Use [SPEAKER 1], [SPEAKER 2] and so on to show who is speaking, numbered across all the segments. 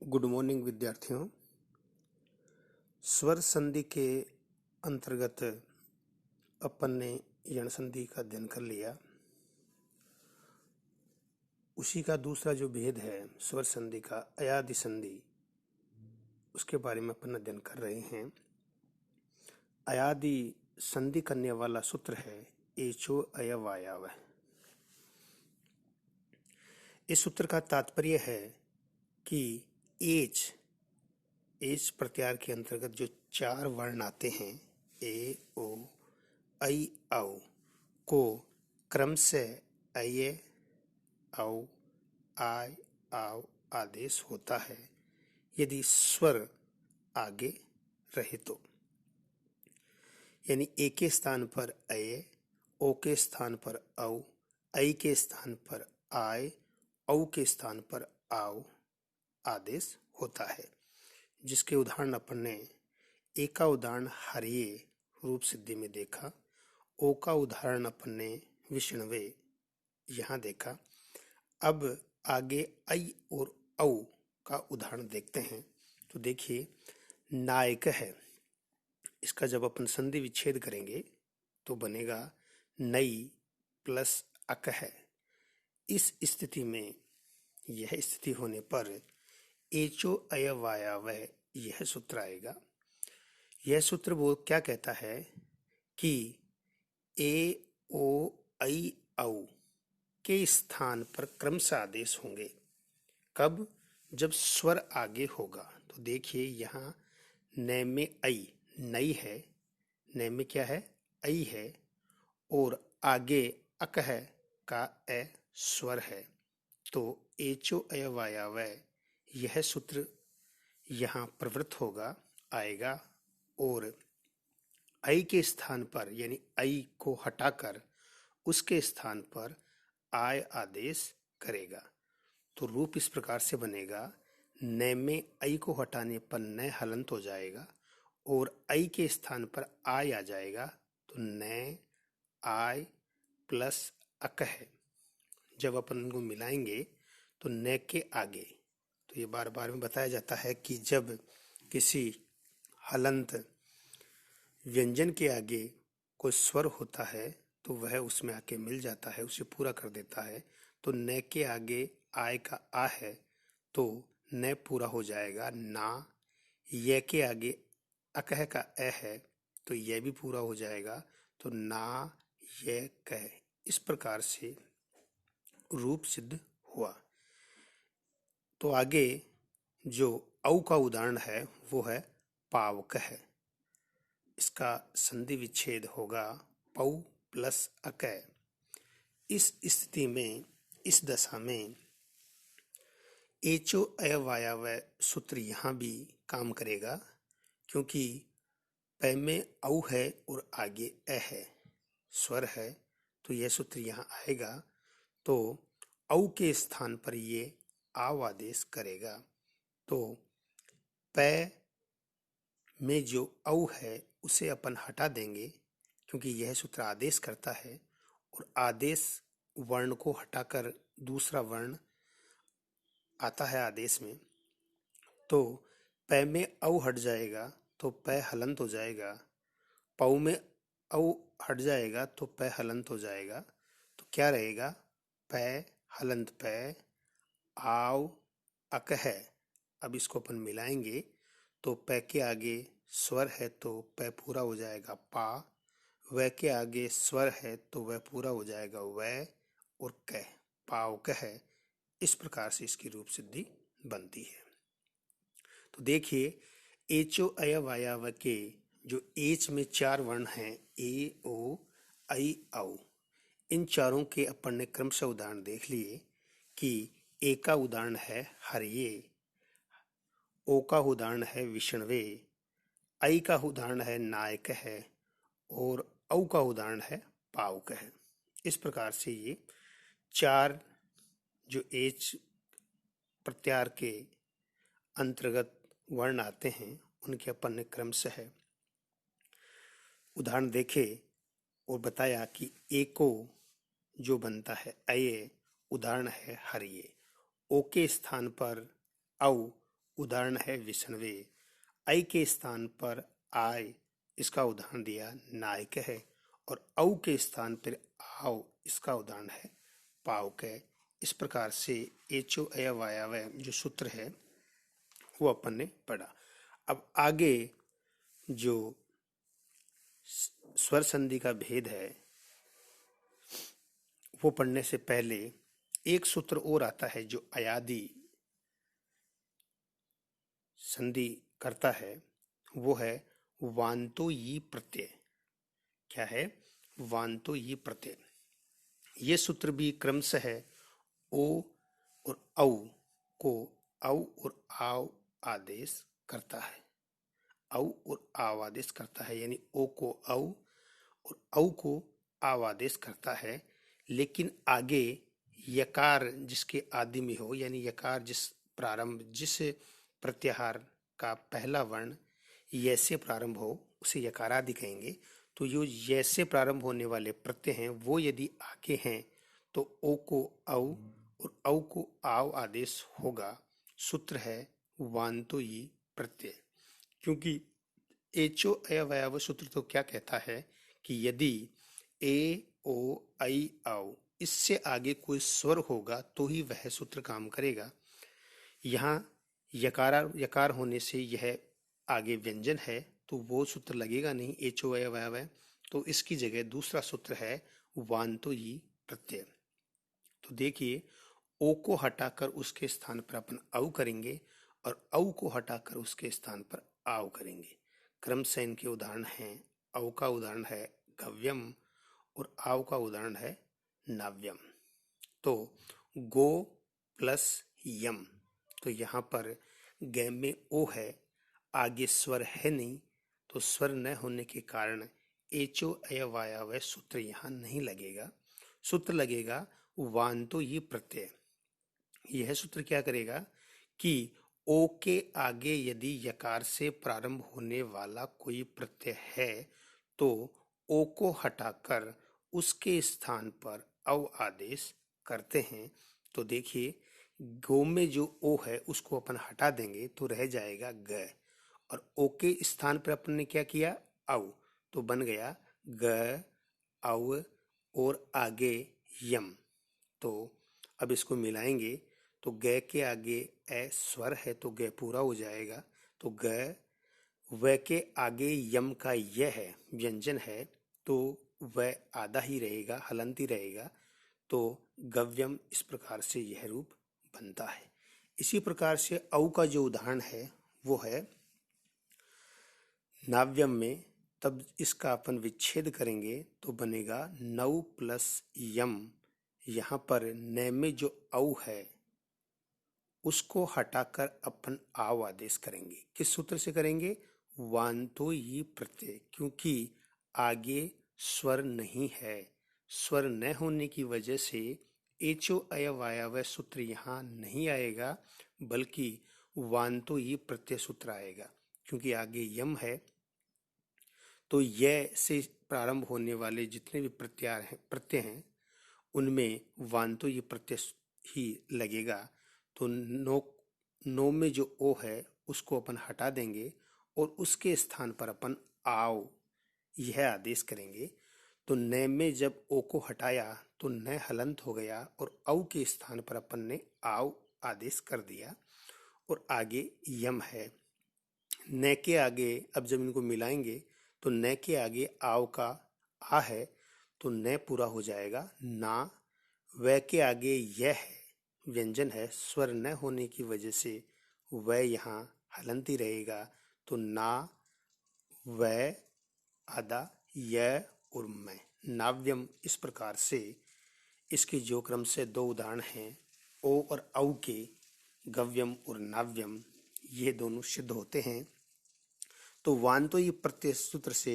[SPEAKER 1] Good morning विद्यार्थियों। स्वर संधि के अंतर्गत अपन ने यण संधि का अध्ययन कर लिया। उसी का दूसरा जो भेद है स्वर संधि का अयादि संधि, उसके बारे में अपन अध्ययन कर रहे हैं। अयादि संधि करने वाला सूत्र है एचो अयवायाव। इस सूत्र का तात्पर्य है कि एच प्रत्याहार के अंतर्गत जो चार वर्ण आते हैं ए ओ ऐ औ को क्रम से अये औ आय आव आदेश होता है यदि स्वर आगे रहे तो। यानी ए के स्थान पर अये, ओ के स्थान पर औ, ऐ के स्थान पर आय, औ के स्थान पर आव आदेश होता है। जिसके उदाहरण अपन ने ए का उदाहरण हरिये रूप सिद्धि में देखा, ओ का उदाहरण अपन ने विष्णवे यहाँ देखा। अब आगे ऐ और औ का उदाहरण देखते हैं। तो देखिए नायक है, इसका जब अपन संधि विच्छेद करेंगे तो बनेगा नई प्लस अक है। इस स्थिति में यह स्थिति होने पर एचो अयवायाव यह सूत्र आएगा। यह सूत्र वो क्या कहता है कि ए ओ ऐ औ के स्थान पर क्रमशः आदेश होंगे। कब? जब स्वर आगे होगा। तो देखिए यहाँ न में ऐ नई है, न में क्या है ऐ है, और आगे अक है का ए स्वर है। तो एचो अयवायाव यह सूत्र यहाँ प्रवृत्त होगा, आएगा, और ऐ के स्थान पर यानी ऐ को हटाकर उसके स्थान पर आय आदेश करेगा। तो रूप इस प्रकार से बनेगा, न में ऐ को हटाने पर न हलंत हो जाएगा और ऐ के स्थान पर आय आ जाएगा। तो न आय प्लस अक है। जब अपन इनको मिलाएंगे तो न के आगे, तो ये बार बार में बताया जाता है कि जब किसी हलंत व्यंजन के आगे कोई स्वर होता है तो वह उसमें आके मिल जाता है, उसे पूरा कर देता है। तो न के आगे आय का आ है तो न पूरा हो जाएगा ना। ये के आगे अकह का ए है तो यह भी पूरा हो जाएगा। तो ना ये कह, इस प्रकार से रूप सिद्ध हुआ। तो आगे जो औ का उदाहरण है वो है पावक है। इसका संधि विच्छेद होगा पौ प्लस अक। इस स्थिति में, इस दशा में एचो अयवायाव सूत्र यहाँ भी काम करेगा, क्योंकि पै में औ है और आगे ए है, स्वर है, तो यह सूत्र यहाँ आएगा। तो औ के स्थान पर ये आव आदेश करेगा। तो पै में जो औ है उसे अपन हटा देंगे, क्योंकि यह सूत्र आदेश करता है और आदेश वर्ण को हटाकर दूसरा वर्ण आता है आदेश में। तो पै में औ हट जाएगा तो पै हलंत हो जाएगा, पौ में औ हट जाएगा तो पै हलंत हो जाएगा। तो क्या रहेगा? पै हलंत पै आव अक है। अब इसको अपन मिलाएंगे तो पै के आगे स्वर है तो पै पूरा हो जाएगा पा, वह के आगे स्वर है तो वह पूरा हो जाएगा वह, और कह पाव कह। इस प्रकार से इसकी रूप सिद्धि बनती है। तो देखिए एचो अयवायाव के जो एच में चार वर्ण हैं ए ओ ऐ औ, इन चारों के अपन ने क्रमशः उदाहरण देख लिए कि ए का उदाहरण है हरिये, ओ का उदाहरण है विष्णवे, ऐ का उदाहरण है नायक है, और औ का उदाहरण है पावक है। इस प्रकार से ये चार जो एच प्रत्याहार के अंतर्गत वर्ण आते हैं उनके अपन ने क्रमशः उदाहरण देखे और बताया कि एको जो बनता है अये, उदाहरण है हरिये, ओ के स्थान पर औ, उदाहरण है विष्णवे। ऐ के स्थान पर आय, इसका उदाहरण दिया नायक है। और औ के स्थान पर आओ, इसका उदाहरण है पावक है। इस प्रकार से एचो अयवायवय जो सूत्र है वो अपन ने पढ़ा। अब आगे जो स्वर संधि का भेद है वो पढ़ने से पहले एक सूत्र और आता है जो अयादि संधि करता है, वो है वांतो यी प्रत्यय। क्या है? वांतो यी प्रत्यय। ये सूत्र भी क्रमशः है ओ और औ को औ और आव आदेश करता है। औ और आव आदेश करता है, यानी ओ को औ और औ को आव आदेश करता है। लेकिन आगे यकार जिसके आदि में हो, यानी यकार जिस प्रत्याहार का पहला वर्ण य से प्रारंभ हो उसे यकारादि कहेंगे। तो जो य से प्रारंभ होने वाले प्रत्यय हैं वो यदि आगे हैं तो ओ को औ और औ को आव आदेश होगा। सूत्र है वांतो यी प्रत्यय। क्योंकि एचो अयवयव सूत्र तो क्या कहता है कि यदि ए ओ ऐ औ इससे आगे कोई स्वर होगा तो ही वह सूत्र काम करेगा। यहाँ यकार होने से यह आगे व्यंजन है तो वो सूत्र लगेगा नहीं एचो अयवयव। तो इसकी जगह दूसरा सूत्र है वांतो यी प्रत्यय। तो देखिए, ओ को हटाकर उसके स्थान पर अपन औ करेंगे और औ को हटाकर उसके स्थान पर आव करेंगे। क्रमशः इनके उदाहरण हैं, औ का उदाहरण है गव्यम और आव का उदाहरण है नाव्यम। तो गो प्लस यम, तो यहाँ पर ग में ओ है, आगे स्वर है नहीं, तो स्वर न होने के कारण एचो अयवायव सूत्र यहाँ नहीं लगेगा। सूत्र लगेगा वांतो यी प्रत्यय। यह सूत्र क्या करेगा कि ओ के आगे यदि यकार से प्रारंभ होने वाला कोई प्रत्यय है तो ओ को हटाकर उसके स्थान पर अव आदेश करते हैं। तो देखिए, गो में जो ओ है उसको अपन हटा देंगे तो रह जाएगा ग, और ओ के स्थान पर अपन ने क्या किया? अव, तो बन गया ग अव और आगे यम। तो अब इसको मिलाएंगे तो ग के आगे ए स्वर है तो ग पूरा हो जाएगा। तो ग, व के आगे यम का य है, व्यंजन है, तो वह आधा ही रहेगा, हलंत ही रहेगा। तो गव्यम, इस प्रकार से यह रूप बनता है। इसी प्रकार से औ का जो उदाहरण है वो है नाव्यम में। तब इसका अपन विच्छेद करेंगे तो बनेगा नौ प्लस यम। यहाँ पर न में जो औ है उसको हटाकर अपन आव आदेश करेंगे। किस सूत्र से करेंगे? वांतो यी प्रत्यय। क्योंकि आगे स्वर नहीं है, स्वर न होने की वजह से एचो अयवायव सूत्र यहाँ नहीं आएगा, बल्कि वांतो यी प्रत्यय सूत्र आएगा। क्योंकि आगे यम है तो य से प्रारंभ होने वाले जितने भी प्रत्यय हैं उनमें वांतो यी प्रत्यय ही लगेगा। तो नो में जो ओ है उसको अपन हटा देंगे और उसके स्थान पर अपन आओ यह आदेश करेंगे। तो न में जब ओ को हटाया तो न हलंत हो गया और औ के स्थान पर अपन ने आओ आदेश कर दिया और आगे यम है। न के आगे अब जब इनको मिलाएंगे तो न के आगे आव का आ है तो न पूरा हो जाएगा ना। व के आगे यह है, व्यंजन है, स्वर न होने की वजह से वह यहाँ हलंत ही रहेगा। तो ना, व, आदा, य और मैं, नाव्यम। इस प्रकार से इसके जो क्रम से दो उदाहरण हैं ओ और औ के, गव्यम और नाव्यम, ये दोनों सिद्ध होते हैं। तो वांतो ये प्रत्यय सूत्र से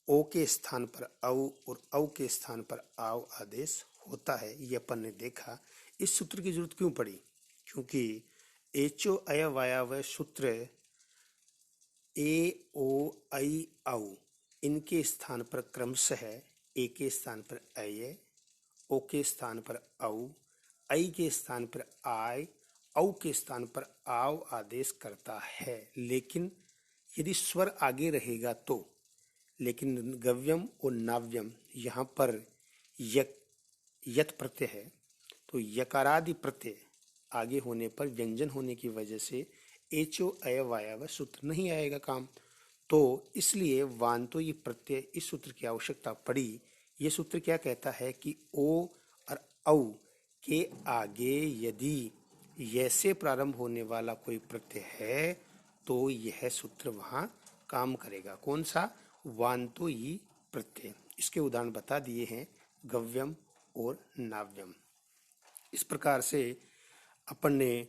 [SPEAKER 1] ओ के स्थान पर औ और औ के स्थान पर आव आदेश होता है, ये अपन ने देखा। इस सूत्र की जरूरत क्यों पड़ी? क्योंकि एचो अयवायव सूत्र ए ओ ऐ औ इनके स्थान पर क्रमशः ए के स्थान पर अय, ओ के स्थान पर औ, ऐ के स्थान पर आय औ के स्थान पर आव आदेश करता है। लेकिन यदि स्वर आगे रहेगा तो, लेकिन गव्यम और नाव्यम यहाँ पर यत प्रत्यय है, तो यकारादि प्रत्यय आगे होने पर व्यंजन होने की वजह से एचो अय वायव सूत्र नहीं आएगा काम। तो इसलिए वांतो ये प्रत्यय इस सूत्र की आवश्यकता पड़ी। ये सूत्र क्या कहता है कि ओ और औ के आगे यदि य से प्रारंभ होने वाला कोई प्रत्यय है तो यह सूत्र वहां काम करेगा। कौन सा? वांतो ई प्रत्यय। इसके उदाहरण बता दिए हैं, गव्यम और नाव्यम। इस प्रकार से अपन ने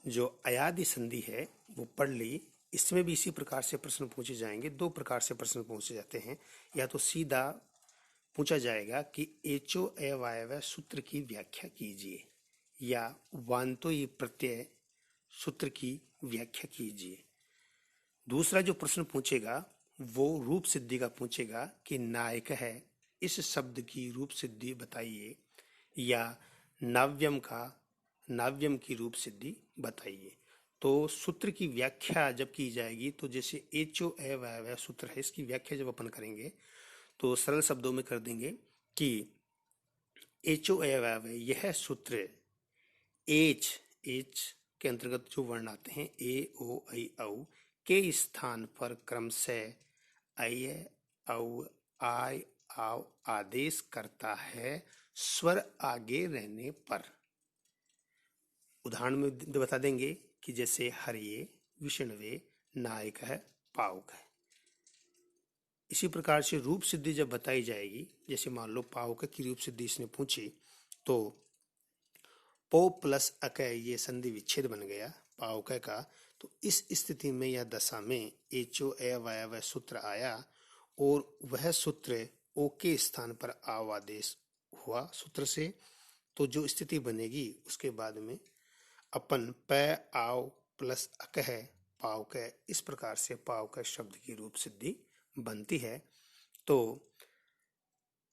[SPEAKER 1] जो अयादि संधि है वो पढ़ ली। इसमें भी इसी प्रकार से प्रश्न पूछे जाएंगे। दो प्रकार से प्रश्न पूछे जाते हैं। या तो सीधा पूछा जाएगा कि एचो अवायव सूत्र की व्याख्या कीजिए, या वांतो ये प्रत्यय सूत्र की व्याख्या कीजिए। दूसरा जो प्रश्न पूछेगा वो रूप सिद्धि का पूछेगा कि नायक है, इस शब्द की रूप सिद्धि बताइए, या नाव्यम की रूप सिद्धि बताइए। तो सूत्र की व्याख्या जब की जाएगी तो जैसे एचो अवायव सूत्र है, इसकी व्याख्या जब अपन करेंगे तो सरल शब्दों में कर देंगे कि एचो अवायव यह सूत्र एच के अंतर्गत जो वर्ण आते हैं ए ओ ऐ औ के स्थान पर क्रमशः अय औ आय आव आदेश करता है स्वर आगे रहने पर। उदाहरण में बता देंगे कि जैसे हरिये, विष्णवे, नायक है, पावक है। इसी प्रकार से रूप सिद्धि जब बताई जाएगी, जैसे मान लो पावक की रूप सिद्धि इसने पूछी तो पो प्लस अकय ये संधि विच्छेद बन गया पावक का। तो इस स्थिति में या दशा में एचो अवायव सूत्र आया और वह सूत्र ओ के स्थान पर आव आदेश हुआ सूत्र से। तो जो स्थिति बनेगी उसके बाद में अपन प आव प्लस अकह पावक, इस प्रकार से पावक शब्द की रूप सिद्धि बनती है। तो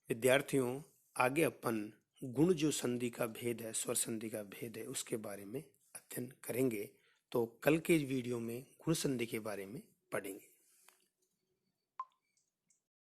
[SPEAKER 1] विद्यार्थियों, आगे अपन गुण जो संधि का भेद है, स्वर संधि का भेद है, उसके बारे में अध्ययन करेंगे। तो कल के वीडियो में गुण संधि के बारे में पढ़ेंगे।